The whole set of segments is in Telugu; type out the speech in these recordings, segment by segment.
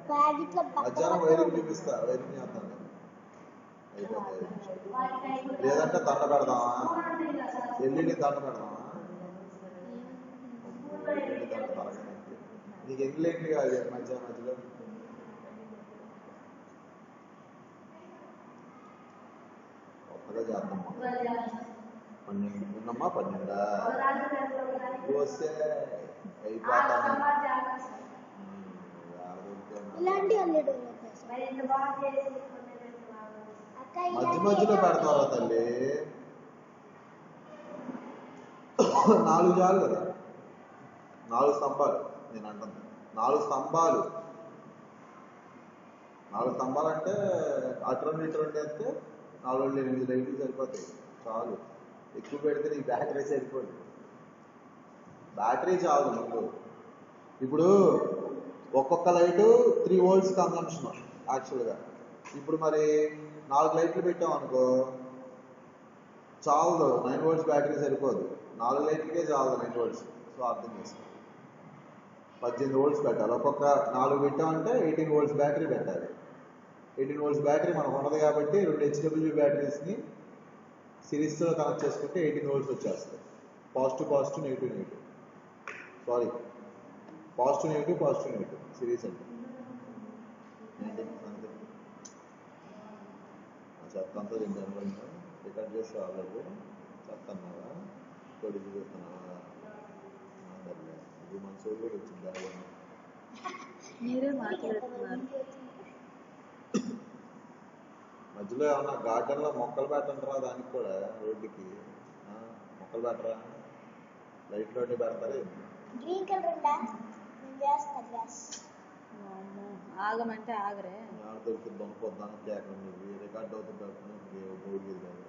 మధ్యాహ్నం వైరింగ్ చూపిస్తా, వైరింగ్ చేస్తాను అయిపోతుంది. లేదంటే దండ పెడదామా, ఎల్ఈడి దండ పెడదామా, ఎల్ఈడి దండ తరగతి నీకు ఎగ్లేంటి కాదు మధ్యలో కొత్తగా చేద్దాం. 12 ఉన్నమ్మా, 12 వస్తే అయిపోతాను. మధ్యలో పెడతారా తల్లి? 4 చాలు కదా, 4 స్తంభాలు. నేను అంటుంది 4 స్తంభాలు. 4 స్తంభాలు అంటే అటు 2 వేస్తే 4 8 లైట్లు సరిపోతాయి చాలు. ఎక్కువ పెడితే నీకు బ్యాటరీ సరిపోదు. బ్యాటరీ చాలు ముందు. ఇప్పుడు ఒక్కొక్క లైటు 3 volts కన్సంప్షన్ యాక్చువల్గా. ఇప్పుడు మరి 4 లైట్లు పెట్టామనుకో చాలదు, 9 volts బ్యాటరీ సరిపోదు. 4 లైట్లకే చాలదు 9 volts. సో అర్థం చేసుకో, 18 volts పెట్టాలి. ఒక్కొక్క 4 పెట్టామంటే 18 volts బ్యాటరీ పెట్టాలి. 18 volts బ్యాటరీ మనకు ఉండదు కాబట్టి 2 HW బ్యాటరీస్ని సిరీస్లో కనెక్ట్ చేసుకుంటే 18 volts వచ్చేస్తాయి. Positive negative sorry positive negative series అంటే చెత్త అంతా తింటాను. రికార్డ్ చేస్తే ఆల్రెడీ చెత్త అన్నావా, కొడుకు చూస్తున్నావా? ఇది మన సోల్ కూడా వచ్చిందా? మీరే మాట్లాడుతున్నారు. మధ్యలో ఏమన్నా గార్డెన్లో మొక్కలు పెట్టంటారా? దానికి కూడా రోడ్డుకి మొక్కలు పెట్టరా? లైట్ రోడ్డు పెడతారు. ఆగమంటే ఆగరే. దొరుకుతుంది దొంగపోద్దాను కేక రికార్డ్ అవుతుంది బోర్డు కాదు.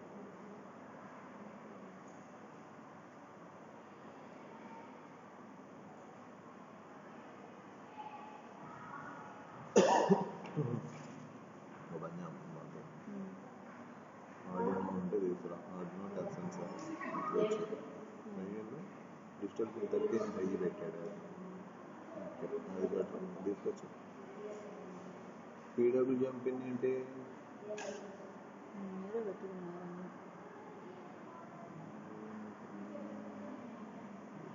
ఆర్డినో ఉంటే తీసుకురా. ఆర్డినో టచ్ సెన్సార్ డిజిటల్ ఫిల్టర్కి హై పెట్టాడు. అది బెటర్ తీసుకొచ్చు. PWM పిన్ ఏంటి? మీరే పెట్టుకున్నారని.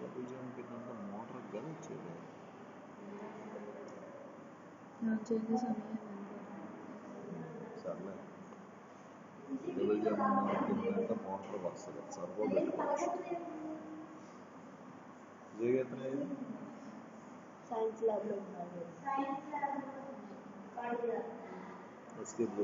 PWM పిన్ అంటే మోటార్ కదా వచ్చేది. చేంజెస్ సర్లే, PWM పిన్ అంటే మోటార్ వస్తుంది. సర్వో పెట్టుకోవచ్చు. సైన్స్ ల్యాబ్లో ఎస్కేప్